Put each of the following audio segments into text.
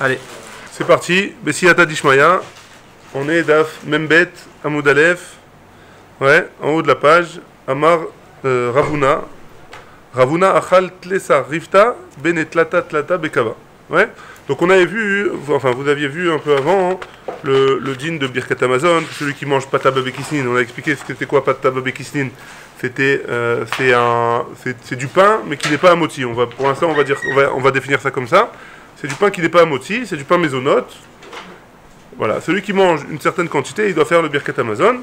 Allez, c'est parti. Bessiyata Dishmaya. On est Daf Membet Amoud Aleph. Ouais, en haut de la page. Amar Ravuna. Ravuna Achal Tlesa Rifta Benetlata Tlata Bekava. Ouais. Donc on avait vu, enfin vous aviez vu un peu avant le din de Birkat Amazon, celui qui mange Pata Babekisnin. On a expliqué ce que c'était quoi Pata Babekisnin. C'est du pain mais qui n'est pas à moti. Pour l'instant on va définir ça comme ça. C'est du pain qui n'est pas à moti, c'est du pain mésonote. Voilà, celui qui mange une certaine quantité, il doit faire le Birkat Amazon.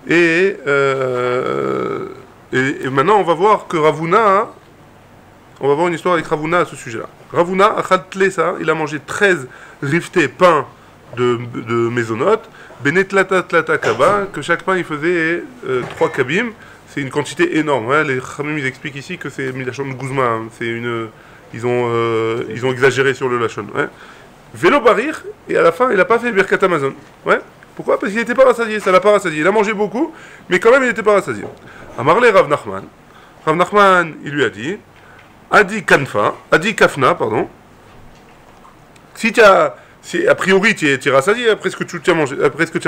Et maintenant on va voir que Ravuna, on va voir une histoire avec Ravuna à ce sujet-là. Ravuna, il a mangé 13 riftés pains de mésonote, Benetlata Tlata Kaba, que chaque pain il faisait 3 kabim. C'est une quantité énorme. Hein. Les Khamim ils expliquent ici que c'est Milachon Gouzma. Hein. Ils ont exagéré sur le Lachon. Ouais. Vélo Barir, et à la fin il n'a pas fait Birkat Amazon. Ouais. Pourquoi? Parce qu'il n'était pas rassasié, ça l'a pas rassasié. Il a mangé beaucoup, mais quand même il n'était pas rassasié. Amarle Rav Nachman. Rav Nachman, il lui a dit Adi Kafna, pardon. Si a priori tu es rassasié après ce que tu as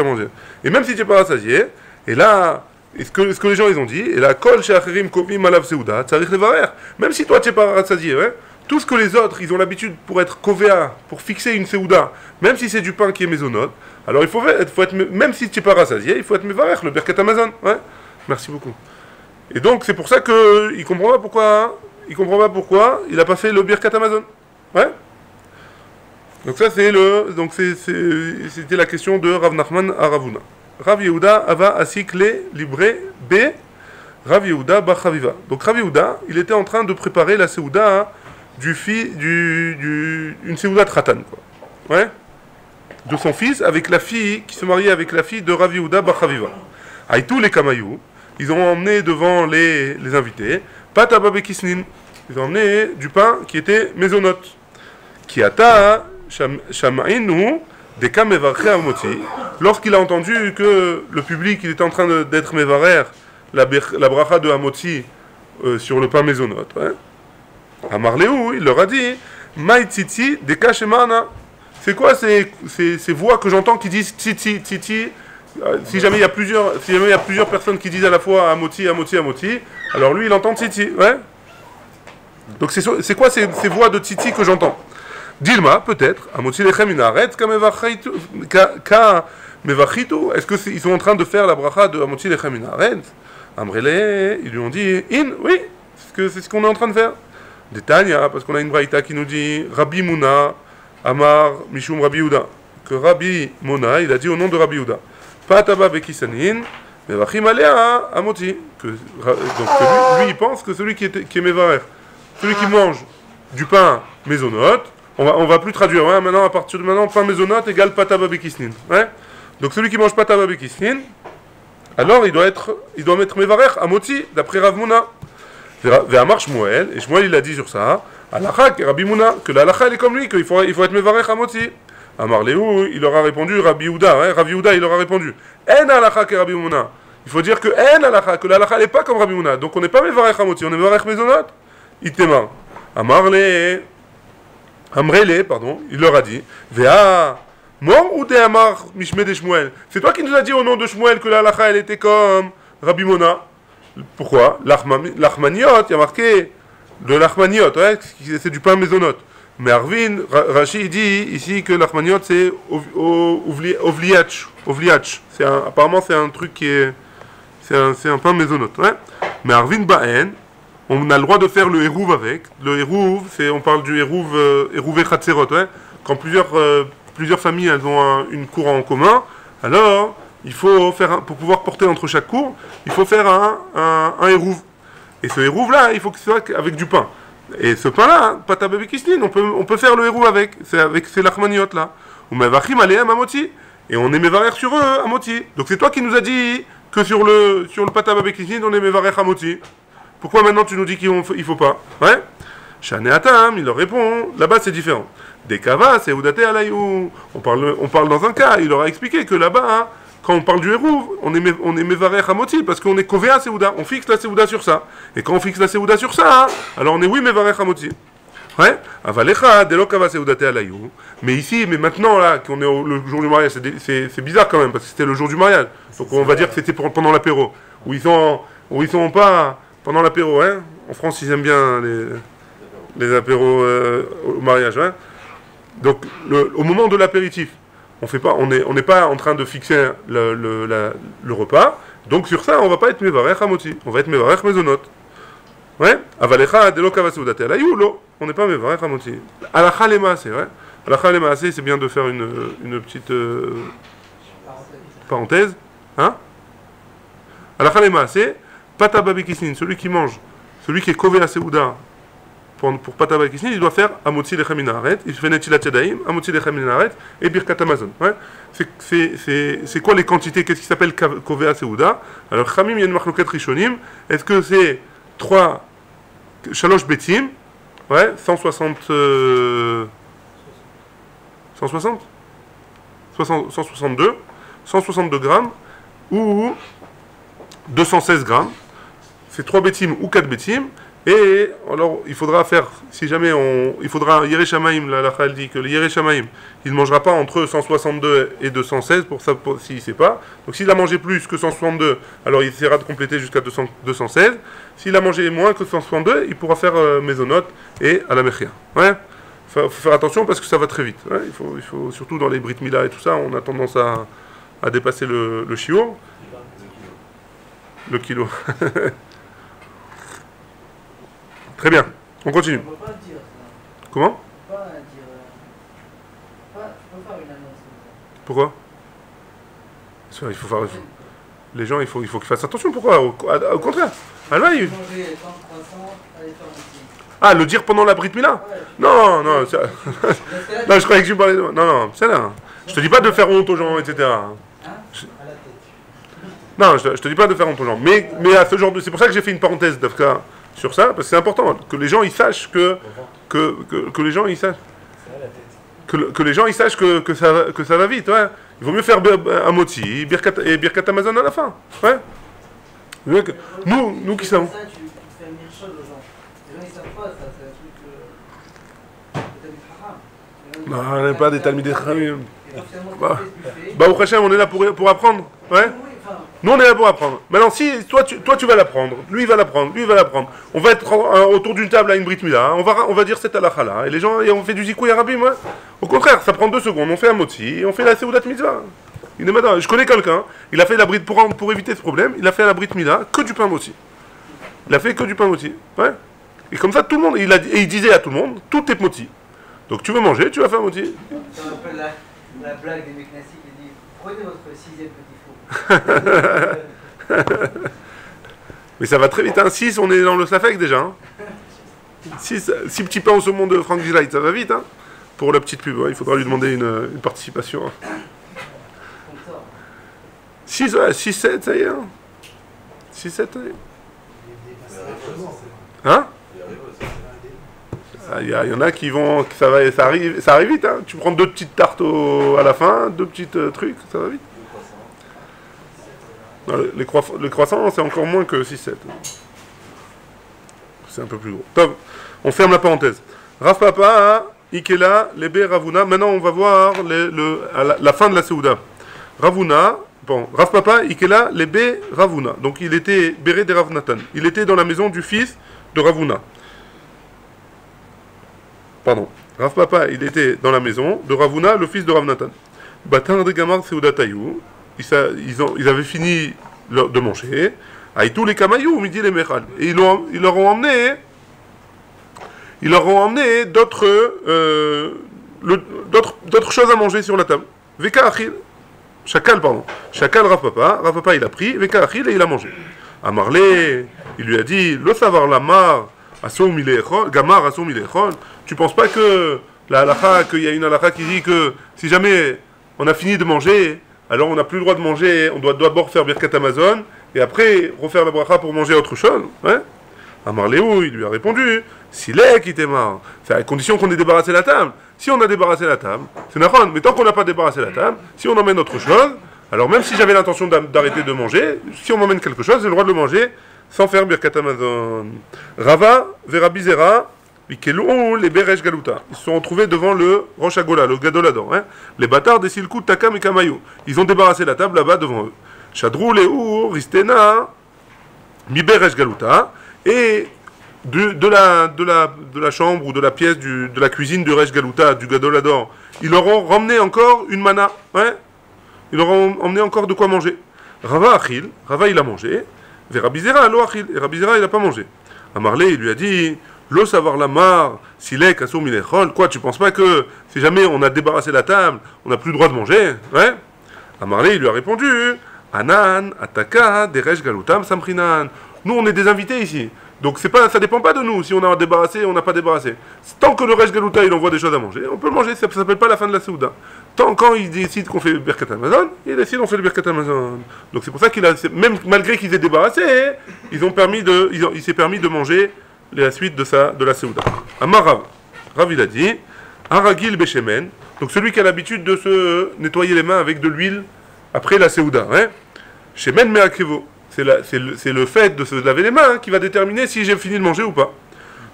mangé. Et même si tu n'es pas rassasié, et là, ce que les gens ils ont dit, et là, Kol Sheacherim Kovim Alav Seuda, Tzarich Levarer. Même si toi tu n'es pas rassasié, ouais, tout ce que les autres ils ont l'habitude pour être kovéa, pour fixer une Seuda, même si c'est du pain qui est mésonote, alors il faut être même si tu n'es pas rassasié, il faut être Mevarer, le Birkat Amazon. Ouais. Merci beaucoup. Et donc c'est pour ça que il comprend pas pourquoi il n'a pas fait le Birkat Amazon. Ouais. Donc ça c'était la question de Rav Nachman à Ravuna. Rav Yehuda Ava Asikle Libre B Rav Yehuda Bachaviva. Donc Rav Yehuda, il était en train de préparer la Seuda une Seuda de Khatan, quoi. Ouais. De son fils avec la fille qui se mariait avec la fille de Rav Yehuda Bachaviva. Aïtou les Kamayou, ils ont emmené devant les invités Pata Babekisnin. Ils ont emmené du pain qui était mésonote. Kiata Shamainu Deka Mevarcher Moti. Lorsqu'il a entendu que le public il était en train d'être Mevarer, la bracha de Hamoti sur le pain mésonote. Ouais. Amarleu, il leur a dit Maïtiti Deka Shemana. C'est quoi ces voix que j'entends qui disent Titi, Titi? Si jamais il y a plusieurs personnes qui disent à la fois Hamoti, Hamoti, Hamoti, alors lui il entend Titi. Ouais. Donc c'est quoi ces voix de Titi que j'entends? Dilma, peut-être, Amoti lechem inaret ka mevachitu. Est-ce qu'ils sont en train de faire la bracha de Amoti lechem inaret? Amrele, ils lui ont dit, oui, c'est ce qu'on est en train de faire. Détania, parce qu'on a une braïta qui nous dit, Rabbi Mouna, Amar, Mishum Rabbi Yehuda. Que Rabbi Mouna, il a dit au nom de Rabbi Yehuda. Pataba bekisanin, mevachim alea Amoti. Donc lui, il pense que celui qui est mevarer, celui qui mange du pain mésonote, on va plus traduire, hein, maintenant, à partir de maintenant, pain mésonote égale Pata Babekisnin. Ouais. Donc celui qui mange Pata Babekisnin, alors il doit mettre Mevarer à Moti, d'après Rav Mouna. Ve'amar Shmuel, et Shmuel il a dit sur ça, Alacha, que Rabbi Mouna, que l'Alacha elle est comme lui, qu'il faut être Mevarer à Moti. Amar Léou, il leur a répondu, Rabbi Yehuda, hein, Rabbi Yehuda il leur a répondu, En Alacha que Rabbi Mouna. Il faut dire que En Alacha, que l'Alacha elle n'est pas comme Rabbi Mouna, donc on n'est pas Mevarer à Moti, on est Mevarer mésonote. Itema. Amrele, pardon, il leur a dit, Vea, mort ou de Amar Mishme de Shmuel. C'est toi qui nous as dit au nom de Shmuel que la halakha elle était comme Rabbi Mona. Pourquoi? L'achmaniot, il y a marqué de l'achmaniot, ouais, c'est du pain mésonote. Mais Arvin, Rashi dit ici que l'achmaniot c'est ovliach. Apparemment c'est un truc qui est, c'est un pain mésonote, ouais. Mais Arvin Baen, on a le droit de faire le hérouv avec. Le hérouv, on parle du hérouvé chatzerot, ouais. Quand plusieurs familles elles ont une cour en commun, alors il faut faire pour pouvoir porter entre chaque cour, il faut faire un hérouv. Et ce hérouv là, il faut que ce soit avec du pain. Et ce pain là, pata babekisnin, on peut faire le hérouv avec ces lachmaniot là. Ou mevachim aleim amoti. Et on est mevarer sur eux amoti. Donc c'est toi qui nous as dit que sur le pata babekisnin on est mevarer amoti. Pourquoi maintenant tu nous dis qu'il faut pas? Ouais. Shaneatam, il leur répond, là-bas c'est différent. Des kavas, c'est udate alayou. On parle dans un cas, il leur a expliqué que là-bas, hein, quand on parle du hérouv, on est mevarer hamoti, parce qu'on est kovéa seuda, on fixe la seuda sur ça. Et quand on fixe la seuda sur ça, hein, alors on est oui mevarer hamoti. Ouais, avalecha, delokava seudate alayou. Mais ici, mais maintenant, là, qu'on est le jour du mariage, c'est bizarre quand même, parce que c'était le jour du mariage. Donc on va dire que c'était pendant l'apéro. Où ils sont pas pendant l'apéro, hein. En France, ils aiment bien les apéros au mariage, hein. Donc, au moment de l'apéritif, on n'est pas en train de fixer le repas. Donc sur ça, on va pas être mevarech hamotzi, on va être mevarech mezonot. Ouais, avalecha delokava seudate alayou, lo. On n'est pas mevarech hamotzi. Alacha lemaase, ouais. Alacha lemaase, c'est bien de faire une petite parenthèse, hein. Alacha lemaase, pata babikisnin, celui qui mange, celui qui est kové à seuda. Pour Pata Babikisnin, il doit faire Amotzi Lechem Minaret, il fait Netilat Yadayim, Amotzi Lechem Minaret et Birkat Hamazon. Ouais. C'est quoi les quantités? Qu'est-ce qui s'appelle Kovea Seuda? Alors, Chamim, il y a une marloquette Rishonim. Est-ce que c'est 3 Shalosh Betim, ouais, 160. 160 162 162 grammes ou 216 grammes? C'est 3 Betim ou 4 Betim. Et alors, il faudra faire, si jamais il faudra, Yerei Shamaim, la Chal dit que le Yerei Shamaim, il ne mangera pas entre 162 et 216, s'il ne sait pas. Donc s'il a mangé plus que 162, alors il essaiera de compléter jusqu'à 216. S'il a mangé moins que 162, il pourra faire Mezonot et à la Mechia. Ouais. Faut faire attention parce que ça va très vite. Ouais. Il faut, surtout dans les Brit Mila et tout ça, on a tendance à dépasser le shiur. Le kilo. Très bien, on continue. On peut pas dire ça. Comment? On peut pas dire. Tu peux faire une annonce. Pourquoi? Il faut faire. Les gens, il faut qu'ils fassent attention. Pourquoi? Au contraire. Allah, Manger tant de croissants, allez faire aussi. Ah, le dire pendant la Brit Mila? Ouais, non, non. Non, je croyais que tu parlais de. Non, non, c'est là. Je te dis pas de faire honte aux gens, etc. Hein? Non, je te dis pas de faire honte aux gens. Mais à ce genre de. C'est pour ça que j'ai fait une parenthèse d'Afka sur ça, parce que c'est important que les gens ils sachent que les gens ils sachent que les gens ils sachent que ça va vite, ouais. Il vaut mieux faire un moti, Birkat Amazon à la fin, ouais. Nous qui savons. Ça, tu fais mille choses aux gens. Les gens ils savent pas ça, c'est un truc. Non, on n'est pas des Talmidei Chachamim. Bah, Baruch Hashem, on est là pour apprendre, ouais. Nous, on est là pour apprendre. Maintenant, si toi, tu vas l'apprendre, lui, il va l'apprendre, lui, il va l'apprendre. On va être autour d'une table à une Brit Mila, on va dire cette halakha là, et les gens, on fait du zikouï arabim, ouais. Au contraire, ça prend 2 secondes, on fait un moti, on fait la seudat mitzvah. Je connais quelqu'un, il a fait la Brit, pour éviter ce problème, il a fait à la Brit Mila que du pain moti. Il a fait que du pain moti, ouais. Et comme ça, tout le monde, il disait à tout le monde, tout est moti. Donc tu veux manger, tu vas faire moti. C'est un peu la blague des mecs classiques, il dit, prenez votre 6e petit four. Mais ça va très vite, hein. 6, on est dans le Safek déjà. Hein. 6 petits pains au saumon de Frank Gillight, ça va vite. Hein. Pour la petite pub, hein. Il faudra lui demander une participation. Hein. 6, 7, ça y est. Hein. 6, 7, ça y est. Hein? Il y en a qui vont. Ça arrive vite. Hein. Tu prends 2 petites tartes à la fin, 2 petites trucs, ça va vite. Non, les croissants, c'est encore moins que 6-7. C'est un peu plus gros. Top. On ferme la parenthèse. Rav Papa, Ikela, Lebe, Ravuna. Maintenant, on va voir la fin de la Seuda. Ravuna, bon, Rav Papa, Ikela, Lebe, Ravuna. Donc, il était Béré de Rav Natan. Il était dans la maison du fils de Ravuna. Pardon. Rav Papa, il était dans la maison de Ravuna, le fils de Rav Natan. Batar de Gamar Seuda Tayou. Ils avaient fini de manger. Avec tous les kamayou, midi les mechal. Et ils leur ont emmené d'autres choses à manger sur la table. Veka achil. Chakal, pardon. Chakal Rav Papa, il a pris. Veka achil et il a mangé. Amarlé, il lui a dit, le savoir la mar, gamar asom ilechol. Tu penses pas que qu'il y a une halakha qui dit que si jamais on a fini de manger, alors on n'a plus le droit de manger, on doit d'abord faire Birkat Amazon, et après refaire la bracha pour manger autre chose. Ouais. Amar Léou, il lui a répondu, Silek qui marre, c'est à condition qu'on ait débarrassé la table. Si on a débarrassé la table, c'est n'importe, mais tant qu'on n'a pas débarrassé la table, si on emmène autre chose, alors même si j'avais l'intention d'arrêter de manger, si on m'emmène quelque chose, j'ai le droit de le manger sans faire Birkat Amazon. Rava, Vera Bizera, Mikelou, les Beresh Galuta. Ils se sont retrouvés devant le Rosh Hagola, le Gadolador. Hein. Les bâtards des Silkout, Takam et Kamayou. Ils ont débarrassé la table là-bas devant eux. Chadrou, Léou, Ristena, Mi Beresh Galuta. Et de la chambre ou de la pièce de la cuisine du Resh Galuta, du Gadolador, ils leur ont ramené encore une mana. Ouais. Ils leur ont emmené encore de quoi manger. Rava Achil, Rava il a mangé. Verabizera, Lo Achil. Et Rabizera il n'a pas mangé. Amarlé, il lui a dit, Lo savoir la mar, silek, assour milechol. Quoi, tu penses pas que si jamais on a débarrassé la table, on n'a plus le droit de manger? Ouais. Amarlé, il lui a répondu, Anan, Ataka, Deresh Galutam, Samprinan. Nous, on est des invités ici. Donc ça dépend pas de nous si on a débarrassé ou on n'a pas débarrassé. Tant que le Resh Galuta il envoie des choses à manger, on peut le manger, ça ne s'appelle pas la fin de la Souda. Quand il décide qu'on fait le Birkat Amazon, il décide qu'on fait le Birkat Amazon. Donc c'est pour ça même malgré qu'ils aient débarrassé, il s'est permis de manger la suite de la Souda. Amar Rav il a dit, Aragil Beshemen, donc celui qui a l'habitude de se nettoyer les mains avec de l'huile après la Souda. Hein? Shemen Me'akrivo. C'est le fait de se laver les mains qui va déterminer si j'ai fini de manger ou pas.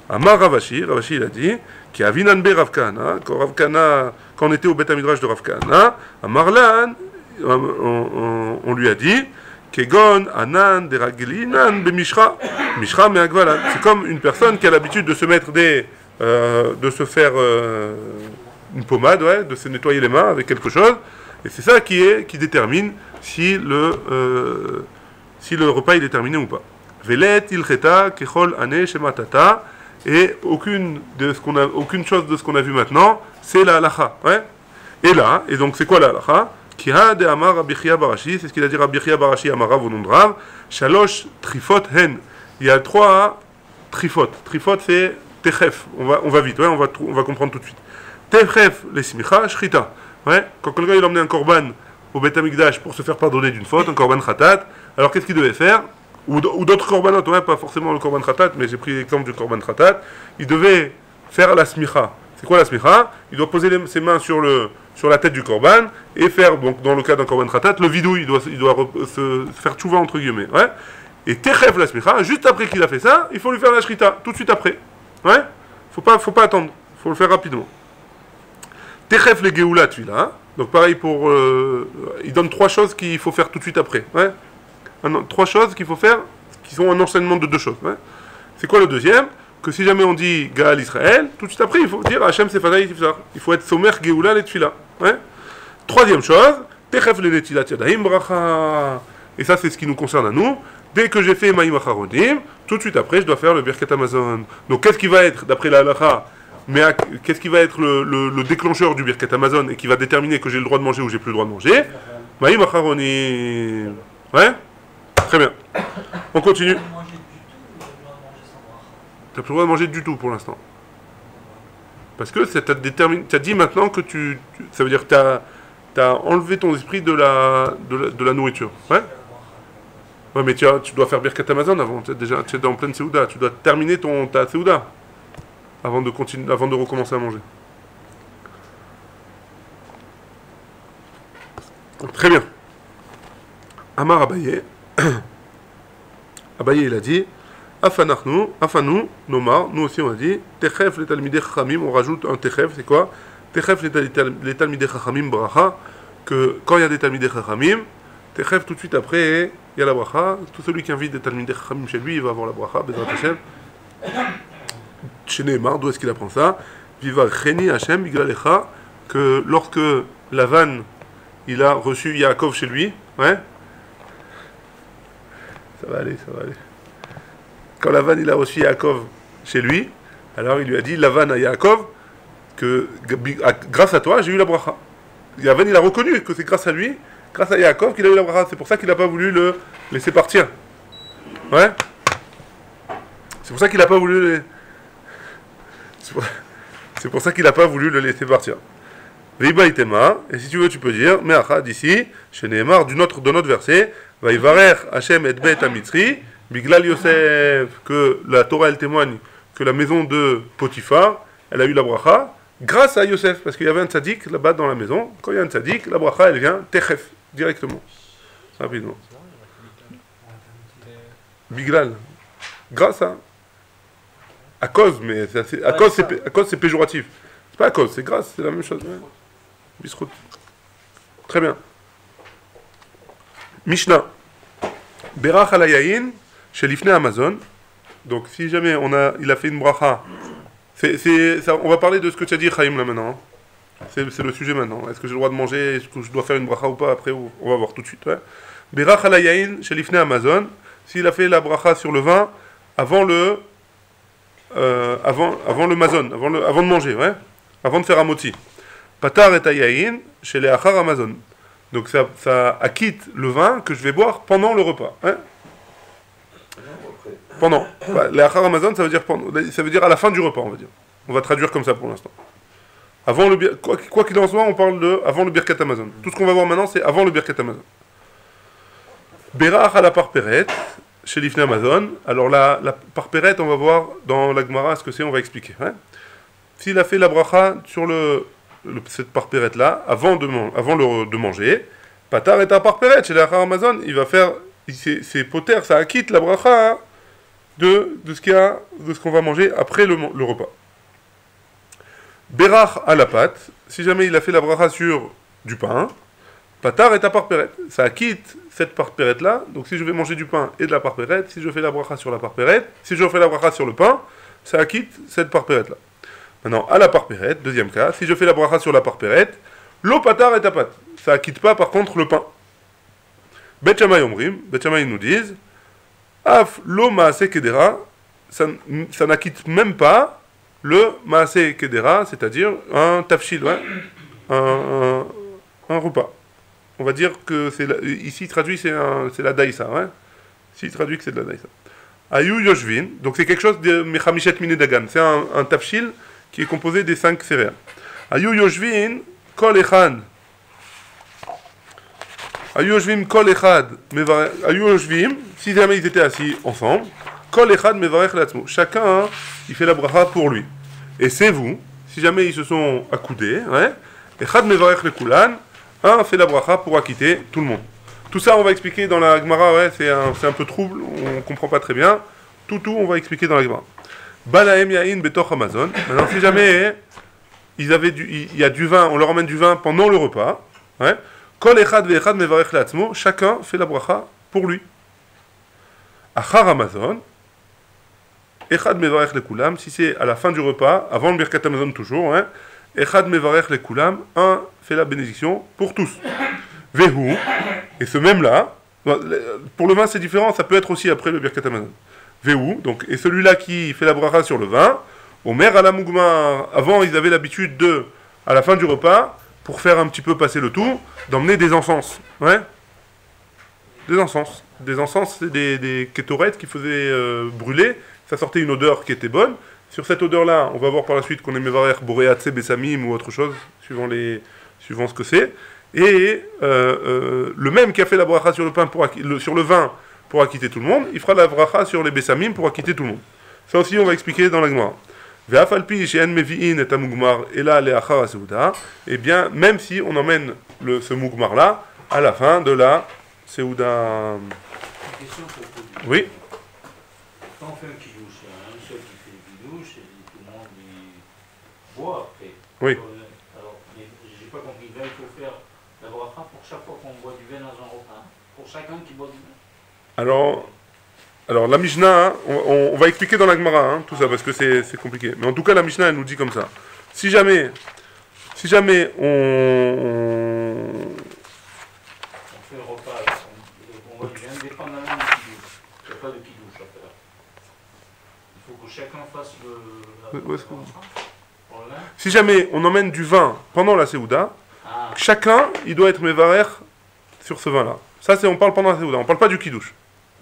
Amar Ravashi il a dit, qui a Vinanbe Rav Kahana, quand on était au Beth Midrash de Rav Kahana, Amar Lan, on lui a dit, Kegon Anan Deraglinan Be Mishra, Mishra Me'agvalan. C'est comme une personne qui a l'habitude de se mettre de se faire une pommade, ouais, de se nettoyer les mains avec quelque chose, et c'est ça qui détermine si le repas il est terminé ou pas. Velet ilcheta kechol ane shematata, et aucune chose de ce qu'on a vu maintenant, c'est la halacha. Ouais. Et donc c'est quoi la halacha? Kiha de amar Rabbi Chia Barashi, c'est ce qu'il a dit Rabbi Chia Barashi amarav au nom de Rav. Shalosh trifot hen. Il y a 3 trifot. Trifot c'est techef. On va vite, ouais, on va comprendre tout de suite. Techef les smicha shrita. Ouais. Quand quelqu'un il emmenait un korban au Beth Amikdash pour se faire pardonner d'une faute, un korban khatat. Alors qu'est-ce qu'il devait faire? Ou d'autres korbanot, ouais, pas forcément le korban khatat, mais j'ai pris l'exemple du korban khatat. Il devait faire la smicha. C'est quoi la smicha? Il doit poser ses mains sur la tête du korban et faire, donc dans le cas d'un korban khatat, le vidouille, il doit se faire tchouva entre guillemets. Ouais. Et techef la smicha, juste après qu'il a fait ça, il faut lui faire la shrita, tout de suite après. Ouais. Faut pas attendre, faut le faire rapidement. Techef les geoula tuila. Donc pareil il donne 3 choses qu'il faut faire tout de suite après. Ouais. 3 choses qu'il faut faire, qui sont un enseignement de 2 choses. Ouais. C'est quoi le deuxième? Que si jamais on dit Gaal Israël, tout de suite après il faut dire Hachem Sefadai Tifsar. Il faut être Somer Geoula les Tfila. Ouais. Troisième chose, Techef le Netilat Yadahim Bracha. Et ça c'est ce qui nous concerne à nous. Dès que j'ai fait Maïm Acharonim, tout de suite après je dois faire le Birkat Amazon. Donc qu'est-ce qui va être, d'après la halacha, qu'est-ce qui va être le déclencheur du Birkat Amazon et qui va déterminer que j'ai le droit de manger ou j'ai plus le droit de manger? Maïm Acharonim. Ouais. Très bien. On continue. Tu n'as plus le droit de manger du tout pour l'instant. Parce que ça t'as dit maintenant que ça veut dire que tu as enlevé ton esprit de la nourriture. Ouais. Ouais, mais tu dois faire Birkat Amazon avant. Tu es en pleine Séouda. Tu dois terminer ta Séouda avant de recommencer à manger. Très bien. Amar Abaye. Abaye il a dit Afanu, Nomar, nous aussi on a dit Techef les Talmidei Chachamim, on rajoute un Techef, c'est quoi? Techef les Talmidei Chachamim Bracha, que quand il y a des Talmidei Chachamim, Techef tout de suite après, il y a la Bracha, tout celui qui invite des Talmidei Chachamim chez lui, il va avoir la Bracha, Bezrat Hashem. Chez Neymar, d'où est-ce qu'il apprend ça? Viva Cheni Hashem, Biglalecha, que lorsque Lavan, il a reçu Yaakov chez lui, ouais. Ça va aller. Quand Lavan il a reçu Yaakov chez lui, alors il lui a dit Lavan à Yaakov que grâce à toi j'ai eu la bracha. Lavan il a reconnu que c'est grâce à lui, grâce à Yaakov qu'il a eu la bracha. C'est pour ça qu'il n'a pas voulu le laisser partir. Ouais. C'est pour ça qu'il n'a pas voulu C'est pour ça qu'il n'a pas voulu le laisser partir. Veiba itema, et si tu veux tu peux dire Me'acha d'ici, chez Nehemar de notre verset, Vaivarer Hashem et Bet Amitzri, Biglal Yosef, que la Torah elle témoigne que la maison de Potiphar, elle a eu la bracha grâce à Yosef, parce qu'il y avait un tzaddik là-bas dans la maison. Quand il y a un tzaddik, la bracha elle vient techef, directement, rapidement. Biglal, grâce à. À cause, mais à cause, c'est péjoratif. C'est pas à cause, c'est grâce, c'est la même chose. Ouais. Bisrout. Très bien. Mishnah. Berach ala yayin, chez l'ifne Amazon. Donc, si jamais il a fait une bracha, on va parler de ce que tu as dit, Chaim, là maintenant. Hein. C'est le sujet maintenant. Est-ce que j'ai le droit de manger? Est-ce que je dois faire une bracha ou pas? Après, on va voir tout de suite. Ouais. Berach ala yayin, chez l'ifne Amazon. S'il a fait la bracha sur le vin avant le mazon, avant de manger, ouais, avant de faire un moti. Patar et ayayin chez les achar Amazon. Donc ça acquitte le vin que je vais boire pendant le repas. Hein. Pendant. Bah, les achar Amazon, ça veut dire à la fin du repas, on va dire. On va traduire comme ça pour l'instant. Avant quoi qu'il en soit, on parle de avant le birkat Amazon. Tout ce qu'on va voir maintenant, c'est avant le birkat Amazon. Berach à la parperet, chez l'ifne Amazon. Alors la parperet, on va voir dans la Gemara ce que c'est, on va expliquer. Hein. S'il a fait la bracha sur cette parperet là, avant de manger, patar et ta parperet, chez l'achar Amazon, il va faire, c'est poter, ça acquitte la bracha hein, de ce qu'on va manger après le repas. Berach à la pâte, si jamais il a fait la bracha sur du pain, patar et ta parperet, ça acquitte cette parperet là, donc si je vais manger du pain et de la parperet, si je fais la bracha sur la parperet, si je fais la bracha sur le pain, ça acquitte cette parperet là. Maintenant, à la parperet, deuxième cas, si je fais la bracha sur la parperet, l'eau patar et ta pâte, ça acquitte pas par contre le pain. Bet Shammai omrim, Bet Shammai nous disent, af lo maase kedera, ça n'acquitte même pas le maase kedera, c'est-à-dire un tafshil, ouais, un repas. On va dire que ici traduit c'est la daïsa, ouais. Ici traduit que c'est de la daïsa. Ayu yoshvin, donc c'est quelque chose de mechamishet minedagan, c'est un tafshil qui est composé des 5 céréales. Ayu yoshvin kol echad. Ayu yoshvim kol echad, ayu yoshvim, si jamais ils étaient assis ensemble, kol echad mevarech latzmo. Chacun il fait la bracha pour lui. Et c'est vous, si jamais ils se sont accoudés, ouais, echad mevarech lekulan. Un fait la bracha pour acquitter tout le monde. Tout ça, on va expliquer dans la Gemara, ouais, c'est un peu trouble, on comprend pas très bien. Tout, on va expliquer dans la Gemara. Balaem yain betoch Amazon. Maintenant, si jamais il y a du vin, on leur emmène du vin pendant le repas, ouais. Kol echad ve'echad mevarech la'atzmo, chacun fait la bracha pour lui. Achar Amazon, echad mevarech lekulam, si c'est à la fin du repas, avant le birkat Amazon toujours, ouais. Echad mevarech lekulam, un fait la bénédiction pour tous. Vehu, et ce même-là, pour le vin c'est différent, ça peut être aussi après le birkat Amazon. Vehu, donc, et celui-là qui fait la bracha sur le vin, Omer à la Mugma, avant ils avaient l'habitude à la fin du repas, pour faire un petit peu passer le tout, d'emmener des encens. Ouais. Des encens. Des encens, c'est des kétorettes qui faisaient brûler, ça sortait une odeur qui était bonne. Sur cette odeur-là, on va voir par la suite qu'on est mevarer boréatse, bessamim ou autre chose, suivant ce que c'est. Et le même qui a fait la bracha sur sur le vin pour acquitter tout le monde, il fera la bracha sur les bessamim pour acquitter tout le monde. Ça aussi, on va expliquer dans la Gemara. Ve'afalpi she'en mevi'in et amugmar ela le'achar ha-seuda. Eh bien, même si on emmène ce mugmar-là à la fin de la seuda. Une question pour vous. Oui. Quand on fait un kidouche, il y en a un seul qui fait le kidouche et tout le monde il boit après. Oui. Alors, mais j'ai pas compris. Là, il faut faire la bracha pour chaque fois qu'on boit du vin dans un repas. Pour chacun qui boit du vin. Alors la Mishnah, hein, on va expliquer dans la Gemara hein, tout ça parce que c'est compliqué. Mais en tout cas, la Mishnah, elle nous dit comme ça. Si jamais on fait le repas, on boit du vin indépendamment du kidouche. Il n'y a pas de kidouche à faire. Il faut que chacun fasse la bracha pour le vin. Si jamais on emmène du vin pendant la Séouda, chacun, il doit être mévarer sur ce vin-là. Ça, on parle pendant la Séouda, on parle pas du kidouche.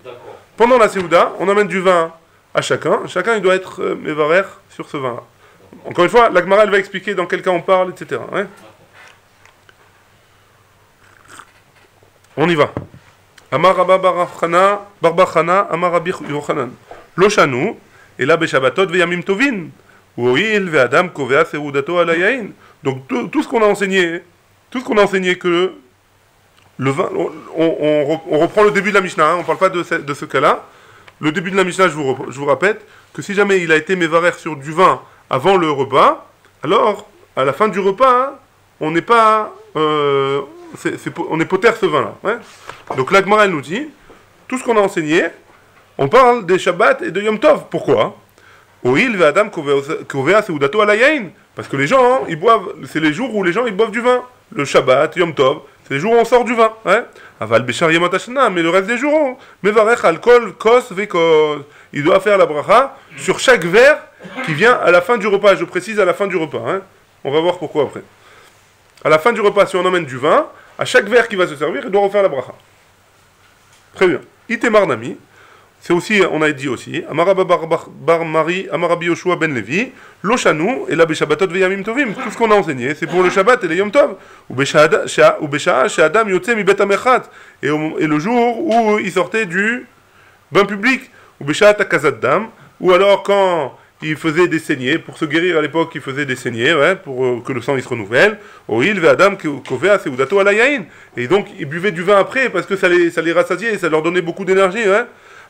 D'accord. Pendant la Séouda, on emmène du vin à chacun. Chacun, il doit être mévarer sur ce vin-là. Encore une fois, la Gemara, elle va expliquer dans quel cas on parle, etc. Ouais. On y va. Amar Rabba Barbachana, Amar Rabbi Yochanan. Loshanu, et là, Beshabatot, Veyamim Tovin. Ouil, Ve'adam, Kovea, Seudato, Alayain. Donc, tout ce qu'on a enseigné, que le vin, on reprend le début de la Mishnah, hein, on ne parle pas de ce cas-là. le début de la Mishnah, je vous répète, que si jamais il a été mévarer sur du vin avant le repas, alors, à la fin du repas, on n'est pas... on est poter ce vin-là. Ouais. Donc la Gemara, elle nous dit, tout ce qu'on a enseigné, on parle des Shabbat et de Yom Tov. Pourquoi? Oil ve Adam kovea seudato ala yain. Parce que les gens, ils boivent, c'est les jours où les gens ils boivent du vin. Le Shabbat, Yom Tov, c'est les jours où on sort du vin. Ouais. Aval bechar yemot hashana, mais le reste des jours, mevarech alcool, kos vekos. Il doit faire la bracha sur chaque verre qui vient à la fin du repas. Je précise à la fin du repas. Hein. On va voir pourquoi après. À la fin du repas, si on emmène du vin, à chaque verre qui va se servir, il doit refaire la bracha. Très bien. Itemar nami. C'est aussi, on a dit aussi, Amaraba bar Mari, Amarabi Yoshua ben Levi, Loshanu, et la Beshabbatot veyamim tovim. Tout ce qu'on a enseigné, c'est pour le Shabbat et les Yom Tov. Ou Beshaa, chez Adam, Yotzem, Ibet Amechat. Et le jour où il sortait du bain public. Ou Beshaa Takazat Dam. Ou alors quand il faisait des saignées, pour se guérir à l'époque, il faisait des saignées, ouais, pour que le sang il se renouvelle. Oil ve Adam kovea seudato ala yain. Et donc, ils buvaient du vin après, parce que ça les rassasiait, et ça leur donnait beaucoup d'énergie, ouais.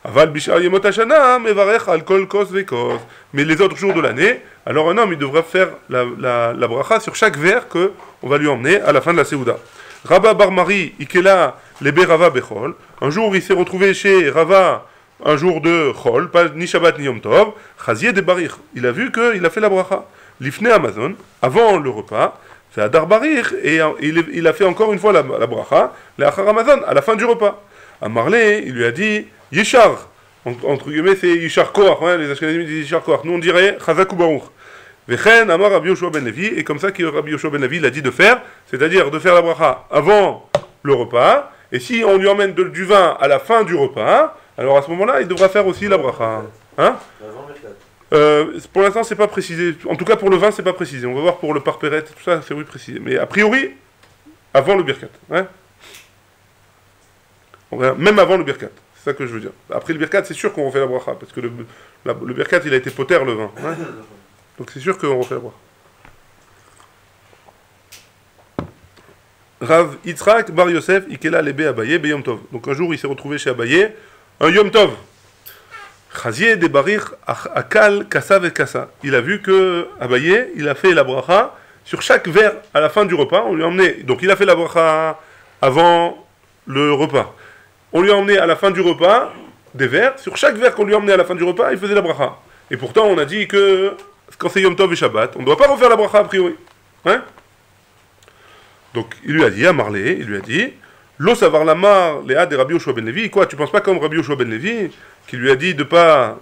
Aval bishar yemot hashana, mevarech alkol kos vekos. Mais les autres jours de l'année, alors un homme, il devrait faire la bracha sur chaque verre que on va lui emmener à la fin de la Seouda. Rabba bar Mari, ikela lebe Rava bechol. Un jour, il s'est retrouvé chez Rava, un jour de chol, pas ni Shabbat ni Yom Tov, chazier de barich. Il a vu qu'il a fait la bracha. Lifne Amazon, avant le repas, fait Adar barich, et il a fait encore une fois la bracha, le achar Amazon, à la fin du repas. À Marley, il lui a dit, Yishar, entre guillemets, c'est Yishar Koach, hein, les Ashkenazim disent Yishar Koach. Nous on dirait Chazak ou Baruch. Vechen, Amar Rabbi Yoshua ben Levi, et comme ça que Rabbi Yoshua ben Levi l'a dit de faire, c'est-à-dire de faire la bracha avant le repas, et si on lui emmène du vin à la fin du repas, alors à ce moment-là, il devra faire aussi la bracha. Hein? Pour l'instant, c'est pas précisé. En tout cas, pour le vin, c'est pas précisé. On va voir pour le parperet, tout ça, c'est oui précisé. Mais a priori, avant le birkat. Hein? Même avant le birkat. C'est ça que je veux dire. Après le birkat, c'est sûr qu'on refait la bracha, parce que le birkat, il a été poter le vin. Hein? Donc c'est sûr qu'on refait la bracha. Rav Yitzhak bar Yosef ikela lebe Abaye be Yom Tov. Donc un jour, il s'est retrouvé chez Abaye, un Yom Tov. Chazier de barir akal kasa ve kasa. Il a vu que Abaye, il a fait la bracha sur chaque verre à la fin du repas. On lui a emmené. Donc il a fait la bracha avant le repas. On lui a emmené à la fin du repas des verres. Sur chaque verre qu'on lui a emmené à la fin du repas, il faisait la bracha. Et pourtant, on a dit que quand c'est Yom Tov et Shabbat, on ne doit pas refaire la bracha a priori. Hein? Donc il lui a dit à Marley, il lui a dit, Lo savar lamar léa de Rabbi Yoshua ben Levi. Quoi, tu penses pas comme Rabbi Yoshua ben Levi qui lui a dit qu'a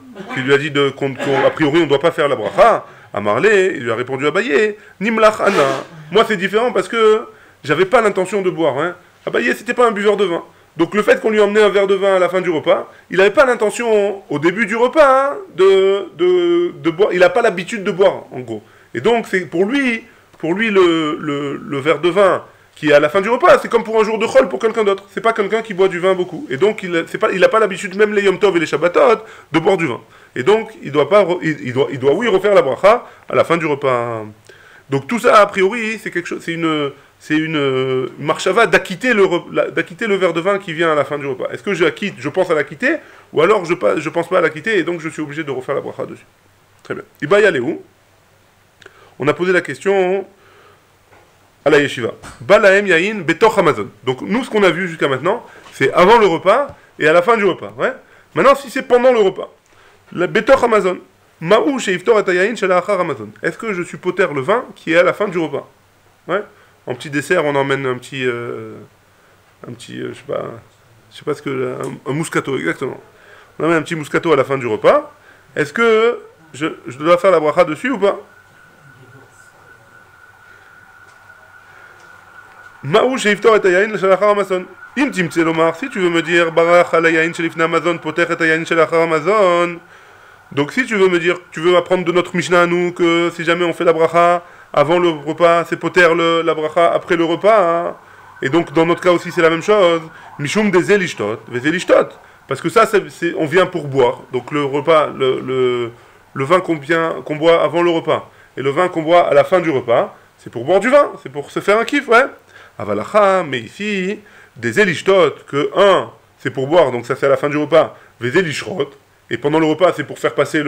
priori on ne doit pas faire la bracha. À Marley, il lui a répondu à Baye, Nimlach Ana. Moi c'est différent parce que j'avais pas l'intention de boire. Hein. Abaye, c'était pas un buveur de vin. Donc le fait qu'on lui emmenait un verre de vin à la fin du repas, il n'avait pas l'intention au début du repas hein, de boire. Il n'a pas l'habitude de boire, en gros. Et donc c'est pour lui le verre de vin qui est à la fin du repas, c'est comme pour un jour de chol pour quelqu'un d'autre. C'est pas quelqu'un qui boit du vin beaucoup. Et donc il n'a pas l'habitude, même les Yom Tov et les Shabbatot, de boire du vin. Et donc il doit oui refaire la bracha à la fin du repas. Donc tout ça a priori c'est quelque chose, c'est une marchava d'acquitter le verre de vin qui vient à la fin du repas. Est-ce que je pense à l'acquitter, ou alors je pense pas à l'acquitter et donc je suis obligé de refaire la bracha dessus. Très bien. Iba Yaléou. On a posé la question à la yeshiva. Balaem yain betoch Amazon. Donc nous ce qu'on a vu jusqu'à maintenant, c'est avant le repas et à la fin du repas. Ouais. Maintenant si c'est pendant le repas, la betoch Amazon. Maou sheiftor et yain shelachar Amazon. Est-ce que je suis poter le vin qui est à la fin du repas? Ouais. En petit dessert, on emmène un petit je sais pas ce que un mouskato exactement. On emmène un petit mouskato à la fin du repas. Est-ce que je dois faire la bracha dessus ou pas? Maou sheiftor et yain shelachar Amazon. Im timtse lomar, si tu veux me dire barach ala yain shelifna Amazon poter et yain shelachar Amazon. Donc si tu veux me dire, tu veux apprendre de notre Mishnah à nous que si jamais on fait la bracha avant le repas, c'est poter la bracha après le repas. Hein. Et donc dans notre cas aussi c'est la même chose. Mishum des elishtot, des elishtot. Parce que ça, on vient pour boire. Donc le repas, le vin qu'on boit avant le repas et le vin qu'on boit à la fin du repas, c'est pour boire du vin, c'est pour se faire un kiff, ouais. Avalacha, mais ici, des elishtot, que un, c'est pour boire, donc ça c'est à la fin du repas, des elishrot, et pendant le repas, c'est pour faire passer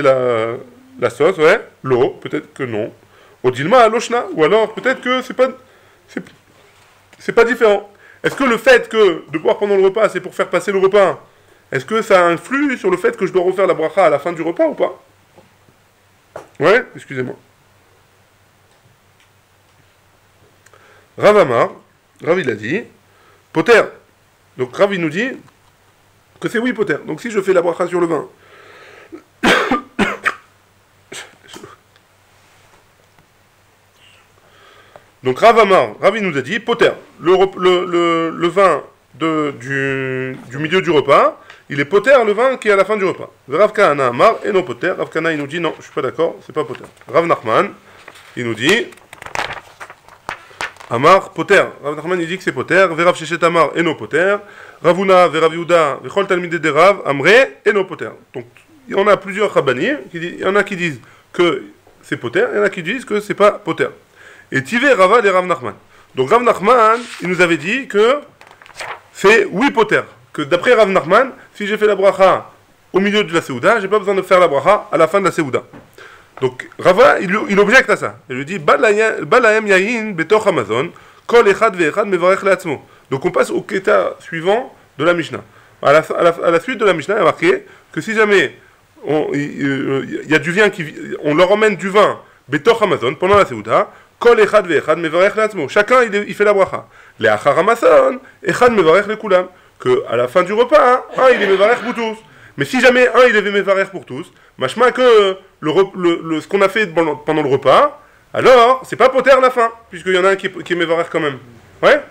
la sauce, ouais. L'eau, peut-être que non. Odilma, loshna, ou alors peut-être que c'est pas différent. Est-ce que le fait de boire pendant le repas, c'est pour faire passer le repas, est-ce que ça influe sur le fait que je dois refaire la bracha à la fin du repas ou pas? Ouais, excusez-moi. Rav Amar, Rav il a dit, Poter. Donc Rav il nous dit que c'est oui Poter. Donc si je fais la bracha sur le vin, donc Rav Amar, Rav il nous a dit, Poter, le vin du milieu du repas, il est Poter le vin qui est à la fin du repas. Rav Kahana Amar et non Poter. Rav Kahana il nous dit non, je suis pas d'accord, c'est pas Poter. Rav Nachman, il nous dit Amar Poter. Rav Nachman il dit que c'est Poter. Verav Shechet Amar et non Poter. Ravuna, Verav Yehuda, Vechol Talmidei de Rav, Amre et non Poter. Donc il y en a plusieurs rabbanim, il y en a qui disent que c'est Poter, il y en a qui disent que c'est pas Poter. Et Tivé Ravad et Rav Nachman. Donc Rav Nachman, il nous avait dit que c'est oui Poter. Que d'après Rav Nachman, si j'ai fait la bracha au milieu de la Seouda, j'ai pas besoin de faire la bracha à la fin de la Seouda. Donc Rava, il objecte à ça. Il lui dit Balaem yahin betoch Amazon, kol echad ve'echad mevarech le'atzmo. Donc on passe au keta suivant de la Mishnah. À la suite de la Mishnah, il y a marqué que si jamais il y a du vin on leur emmène du vin betoch Amazon pendant la Seouda, kol echad ve'echad mevarech le'atzmo. Chacun il fait la bracha. Le'achar Amazon, echad mevarech le'kulam. Que à la fin du repas, un il est mevarech pour tous. Mais si jamais un il est mevarech pour tous, machma que ce qu'on a fait pendant le repas, alors c'est pas poter à la fin, puisqu'il y en a un qui est mevarech quand même. Ouais.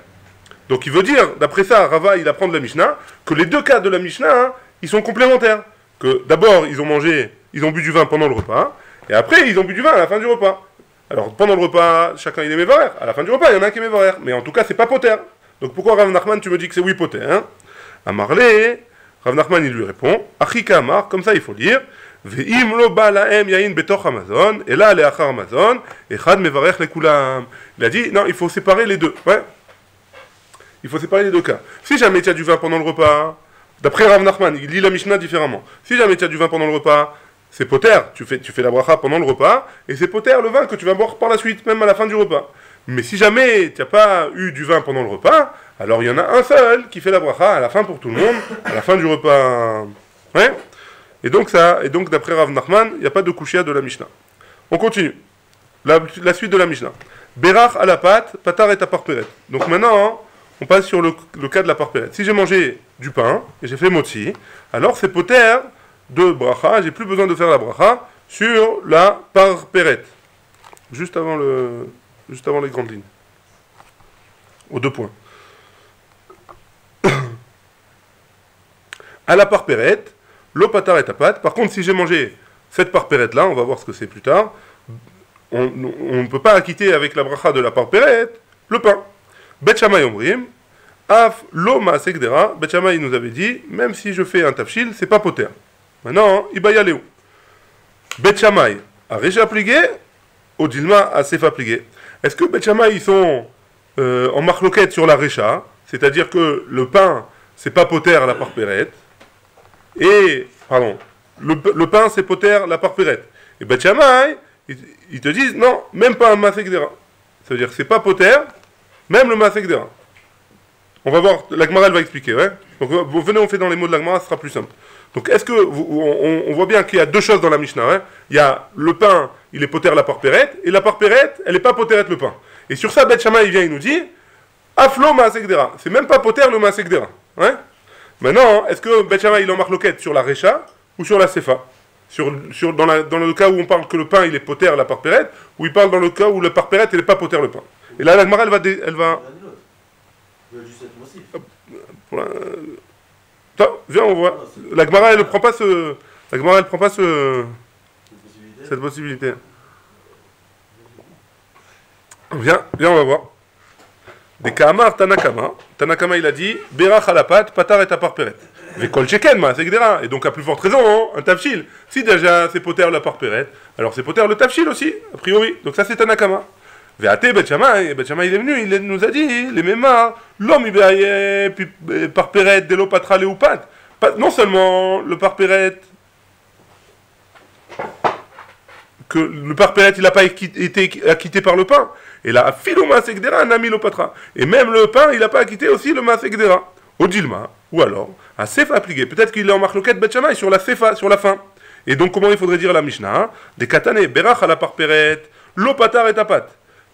Donc il veut dire, d'après ça, Rava il apprend de la Mishnah, que les deux cas de la Mishnah, ils sont complémentaires. Que d'abord ils ont bu du vin pendant le repas, et après ils ont bu du vin à la fin du repas. Alors pendant le repas, chacun il est mevarech, à la fin du repas il y en a un qui est mevarech, mais en tout cas c'est pas poter. Donc pourquoi Rav Nachman tu me dis que c'est oui poter, hein? Amarle, Rav Nachman il lui répond, Achika Amar, comme ça il faut dire, Ve'im lo ba lahem yain betoch Amazon, et là le'achar Amazon, echad mevarech lekulam. Il a dit, non, il faut séparer les deux, ouais. Il faut séparer les deux cas. Si jamais tu as du vin pendant le repas, d'après Rav Nachman, il lit la Mishnah différemment. Si jamais tu as du vin pendant le repas, c'est poter, tu fais la bracha pendant le repas, et c'est poter le vin que tu vas boire par la suite, même à la fin du repas. Mais si jamais tu n'as pas eu du vin pendant le repas, alors il y en a un seul qui fait la bracha à la fin pour tout le monde, à la fin du repas. Ouais. Et donc d'après Rav Nachman, il n'y a pas de kushia de la Mishnah. On continue. La suite de la Mishnah. Berach à la pâte, patar et parperet. Donc maintenant, on passe sur le cas de la parperet. Si j'ai mangé du pain et j'ai fait motzi, alors c'est poter de bracha, j'ai plus besoin de faire la bracha sur la parperet. Juste avant les grandes lignes. Aux 2 points. À la parperet, l'opatar est à pâte. Par contre, si j'ai mangé cette parperet-là, on va voir ce que c'est plus tard, on ne peut pas acquitter avec la bracha de la parperet le pain. Bet Shammai omrim, af lo maaseh gdera. Bet Shammai nous avait dit, même si je fais un tafshil, c'est pas poter. Maintenant, ibaya leo. Bet Shammai a réja plié, odilma a sefa plié. Est-ce que Bet Shammai ils sont en marloquette sur la récha, c'est-à-dire que le pain c'est pas poter la parperet, et pardon, le pain c'est poter la parperet. Et Bet Shammai ils te disent non, même pas un maaseh gdera. Ça veut dire que c'est pas poter, même le maaseh gdera. On va voir, la Gemara elle va expliquer, ouais. Donc venez on fait dans les mots de la Gemara, ce sera plus simple. Donc est-ce que on voit bien qu'il y a 2 choses dans la Mishnah, hein. Il y a le pain, il est poter la parperet, et la parperet, elle n'est pas poteret le pain. Et sur ça, Bet Shammai il vient, il nous dit aflo maaseh gdera. C'est même pas poter le maaseh gdera, hein. Maintenant, est-ce que Bet Shammai il en marque loquette sur la récha ou sur la sefa? Dans le cas où on parle que le pain il est poter la parperet, ou il parle dans le cas où le parperet il n'est pas poter le pain. Et là la Gemara elle va viens on voit. La Gemara elle prend pas cette possibilité. Viens on va voir. Des Kamar Tanakama il a dit Berach à la pâte, patar et à parperet. Vekol sheken ma c'est gdera. Et donc à plus forte raison, hein, un tafshil. Si déjà c'est poter la parperet, alors c'est poter le tafshil aussi, a priori. Donc ça c'est Tanakama. Veate Bet Shammai il est venu, il nous a dit les mêmes l'homme il parperet de l'eau patra léopat. Non seulement le parperet, que le parperet il n'a pas été acquitté par le pain, et là, filo masekdera nami lopatra. Et même le pain, il n'a pas acquitté aussi le masekdera. Au dilma, ou alors, à sefa appliqué. Peut-être qu'il est en marloquette bet shamay sur la sefa, sur la fin. Et donc, comment il faudrait dire la Mishnah? Des katane, berach à la parperet, lopatar et tapat.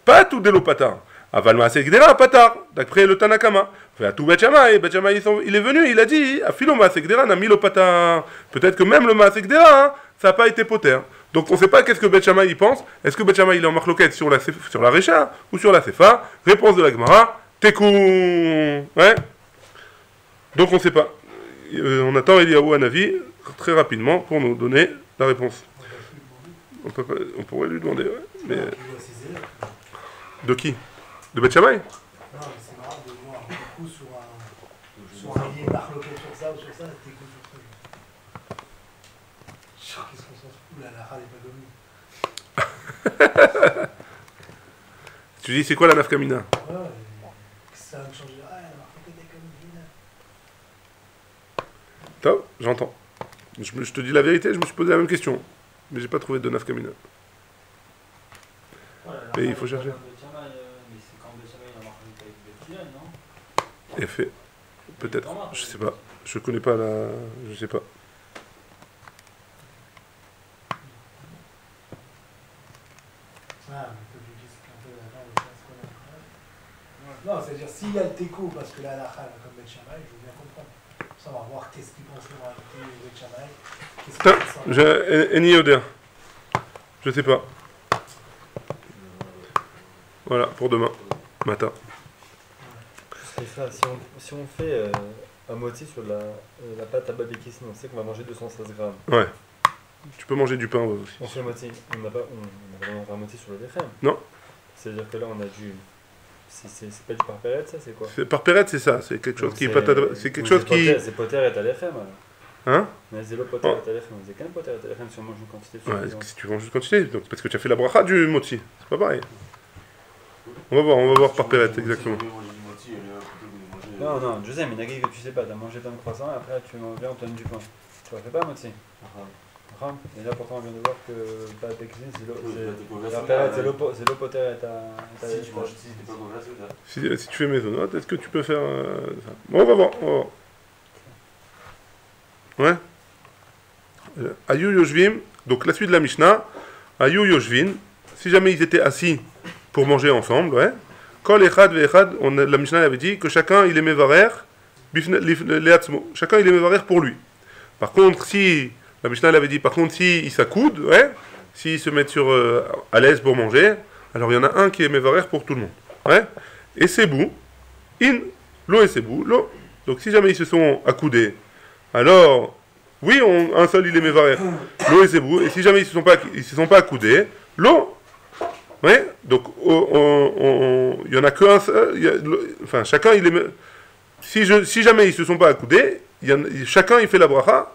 Pat ou de lopatar? Aval masekdera, patar. D'après le Tanakama. Fait tout bet shamay, il est venu, il a dit, à filo masekdera nami lopatar. Peut-être que même le masekdera, ça n'a pas été poter. Donc on ne sait pas qu'est-ce que Bet Shammai il pense. Est-ce que Bet Shammai il est en marloquette sur la Recha ou sur la Sefa? Réponse de la Gemara, Tekou. Ouais. Donc on ne sait pas. On attend Eliyahu Hanavi très rapidement pour nous donner la réponse. On pourrait lui demander, ouais. Mais... De qui? De Bet Shammai? Non, mais c'est marrant de voir Tekou sur un lien marloquette sur ça ou sur ça, Tekou sur ça. Qu'est-ce qu'on s'en fout, la halakha n'est pas gommée. Tu dis c'est quoi la nafkamina? Ouais, ça va me changer. Ah, la marloquette est comme une. Top, j'entends. Je te dis la vérité, je me suis posé la même question. Mais j'ai pas trouvé de nafkamina. Mais il faut chercher. Mais c'est quand Bet Shammai il a marqué avec Bet Hillel, non? Effet. Peut-être. Je sais pas. Je connais pas la. Je sais pas. Non, c'est-à-dire s'il y a le teco, parce que la halakha comme Bet Shammai, je veux bien comprendre. Ça, on va voir qu'est-ce qu'il pense en réalité Bet Shammai. J'ai Eni Yoder. Je sais pas. Voilà, pour demain matin. Si on fait un moti sur la pâte à babékis, on sait qu'on va manger 216 grammes. Ouais. Tu peux manger du pain aussi. On fait le moti. On n'a pas un moti sur le lechem. Non. C'est-à-dire que là, on a du... C'est pas du parperet, ça, c'est quoi? Parperet, c'est ça. C'est quelque chose donc qui est pas... C'est quelque chose qui... C'est poter et à lechem, alors. Hein? Mais c'est le poter et à lechem. C'est quand même poter et à lechem si on mange une quantité suffisante. Ouais, si tu manges une quantité, donc parce que tu as fait la bracha du moti. C'est pas pareil. On va voir parperet, exactement. Non, José, mais Nagui, que tu sais pas, t'as mangé plein de croissants et après tu viens, on te donne du pain. Tu ne fais pas moti. Et là, pourtant, on vient de voir que babékis, c'est le poter et à lechem. Si tu fais maisonnote, est-ce que tu peux faire ça? Bon, on va voir. Ouais. Ayu Yoshvim, donc la suite de la Mishnah. Ayu Yoshvin, si jamais ils étaient assis pour manger ensemble, ouais. Kol Echad Ve'echad, la Mishnah avait dit que chacun il est mevarer, chacun il est mevarer pour lui. Par contre, si, la Mishnah avait dit, par contre, si ils s'accoudent, ouais, s'ils se mettent à l'aise pour manger, alors il y en a un qui est mevarer pour tout le monde. Ouais. Et c'est bou, l'eau et c'est bou, l'eau. Donc si jamais ils se sont accoudés, alors, oui, un seul il est mevarer, l'eau et c'est bou. Et si jamais ils se sont pas accoudés, l'eau. Ouais, donc il y en a qu'un seul, enfin chacun il est, si jamais ils se sont pas accoudés, chacun il fait la bracha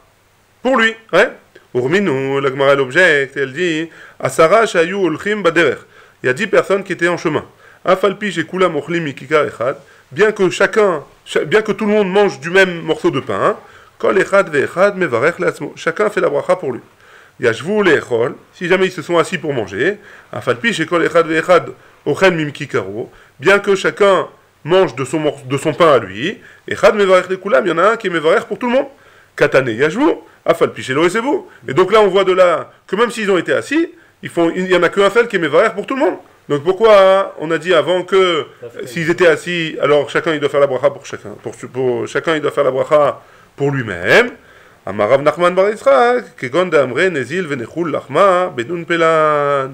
pour lui, ouais. Urminu, la Gemara l'objecte, elle dit, Asara shayu olchim baderer. Il y a 10 personnes qui étaient en chemin. Afalpi shekulam ochlim mikikar echad, bien que tout le monde mange du même morceau de pain, kol echad ve'echad mevarech le'atzmo. Chacun fait la bracha pour lui. Yashvu le'echol, si jamais ils se sont assis pour manger, afalpi shekol echad ve'echad ochel mimkikaro, bien que chacun mange de son pain à lui, echad mevarech le'kulam, il y en a un qui est mevarech pour tout le monde. Katane yashvu, afalpi shelo esevu. Et donc là on voit de là que même s'ils ont été assis, il y en a qu'un seul qui est mevarech pour tout le monde. Donc pourquoi on a dit avant que s'ils étaient assis, alors chacun il doit faire la bracha pour chacun, pour chacun il doit faire la bracha pour lui-même. Amarav Nachman bar Yitzchak, kegon d'amre nezil venechul lachma bedun pelan.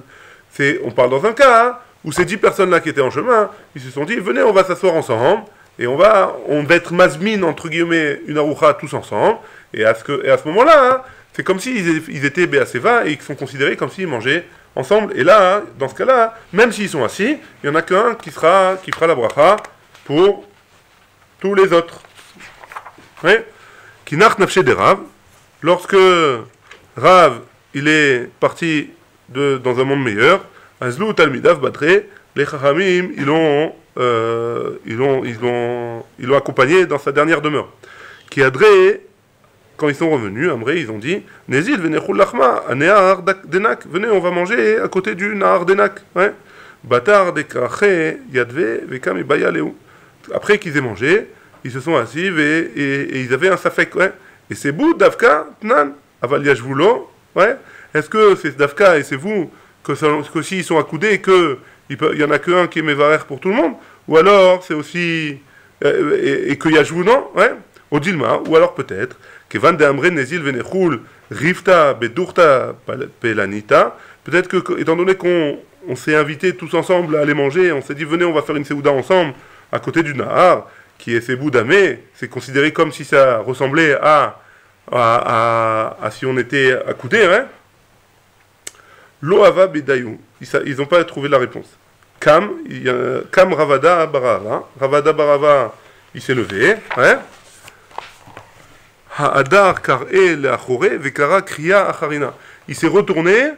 On parle dans un cas où ces 10 personnes-là qui étaient en chemin, ils se sont dit, venez, on va s'asseoir ensemble, et on va être mazmin, entre guillemets, une aroucha tous ensemble, et à ce moment-là, c'est comme s'ils étaient béaseva, et ils sont considérés comme s'ils mangeaient ensemble. Et là, dans ce cas-là, même s'ils sont assis, il y en a qu'un qui fera la bracha pour tous les autres. Oui. Kinach nafshe de Rav, lorsque Rav il est parti dans un monde meilleur, Azlu Talmidav Batre, les Chachamim ils l'ont accompagné dans sa dernière demeure. Qui adré quand ils sont revenus, Amré, ils ont dit, Nezil, venechul lachma, anear denak, venez, on va manger à côté du Nahar denak. Ouais. Batar dekrache yadve vekam et bayaleu. Après qu'ils aient mangé, ils se sont assis et ils avaient un safek. Ouais. Et c'est vous, Davka, Tnan, aval yashvulo. Ouais. Est-ce que c'est Davka et c'est vous que s'ils sont accoudés et qu'il y en a qu'un qui est mévarer pour tout le monde? Ou alors c'est aussi. Et que yashvu, non? Ouais. Odilma, ou alors peut-être que Van de Amre Nezil Venechul Rifta Bedurta Pelanita. Peut-être que, étant donné qu'on s'est invités tous ensemble à aller manger, on s'est dit venez, on va faire une Seouda ensemble à côté du Nahar, qui est Sebou Damé, c'est considéré comme si ça ressemblait à si on était accoudés, hein. Loava Bedayou, ils n'ont pas trouvé la réponse. Kam Ravada Barava, Ravada Barava, il s'est levé, hein. Ha'adar kar'e le'achore vekara kriya acharina. Il s'est retourné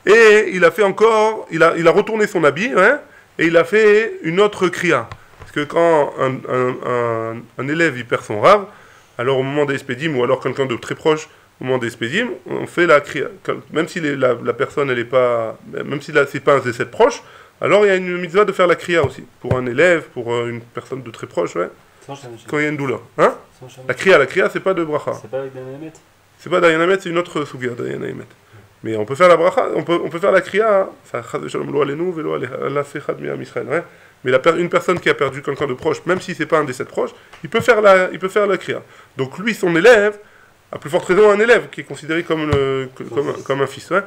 et il a fait encore, il a retourné son habit, hein, et il a fait une autre kriya. Parce que quand un élève il perd son rave, alors au moment des espédimes, ou alors quelqu'un de très proche, au moment des espédimes, on fait la kriya. Même si la personne elle est pas, même si c'est pas un Z7 proche, alors il y a une mitzvah de faire la kriya aussi pour un élève, pour une personne de très proche, ouais. Quand il y a une douleur, hein? La kriya, c'est pas de bracha. C'est pas avec Dayanamet? C'est pas Dayanamet, c'est une autre souga, Dayanamet. Mais on peut faire la bracha, on peut faire la kriya, ça chaz shalom lo alenu velo ala sechad mi am Israël, ouais. Mais une personne qui a perdu quelqu'un de proche, même si c'est pas un des 7 proches, il peut faire la kriya. Donc lui, son élève, à plus forte raison un élève qui est considéré comme un fils, ouais.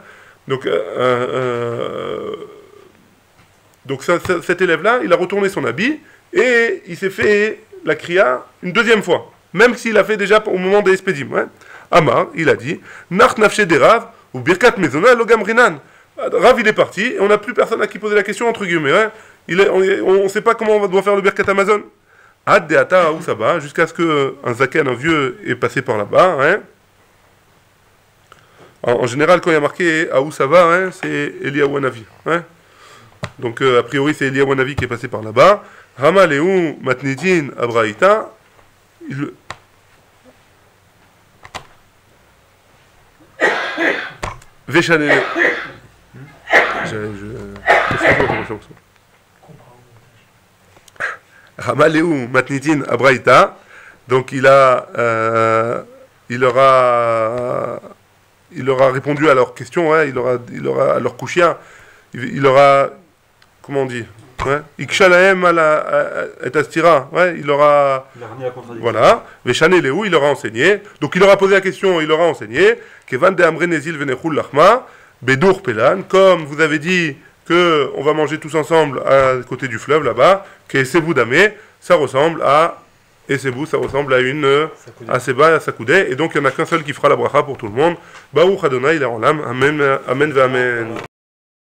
Donc cet élève-là, il a retourné son habit et il s'est fait la kriya une deuxième fois, même s'il l'a fait déjà au moment des espédimes. Ouais. Amar, il a dit, Nach nafshe de Rav, ou birkat mezona logam rinan. Rav, il est parti, et on n'a plus personne à qui poser la question, entre guillemets. Ouais. On ne sait pas comment on doit faire le birkat Amazon. Ad deata ou saba, jusqu'à ce qu'un zaken, un vieux, est passé par là-bas. Ouais. En général, quand il y a marqué Aou Saba, hein, c'est Eliyahu Hanavi. Ouais. Donc, a priori, c'est Eliyahu Hanavi qui est passé par là-bas. Rama Léou Matnidin Abraïta. Véchané. Rama Léou Matnidin Abraïta. Donc, il leur a répondu à leurs questions, hein, il aura à leur couchia, il aura, comment on dit, ouais, Ikshalaem et Astira, ouais, il aura remis la contradiction. Voilà, Véchané Léou, il leur a enseigné, donc il leur a posé la question, il leur a enseigné, Kevan de Amre Nezil Venechul Lachma, Bedour Pelan, comme vous avez dit que on va manger tous ensemble à côté du fleuve là-bas, que Sebou Damé, ça ressemble à. Et c'est beau, ça ressemble à une Seba et à Sakoudé. Et donc il n'y en a qu'un seul qui fera la bracha pour tout le monde. Baruch Adonai, il est en l'âme. Amen, amen, amen.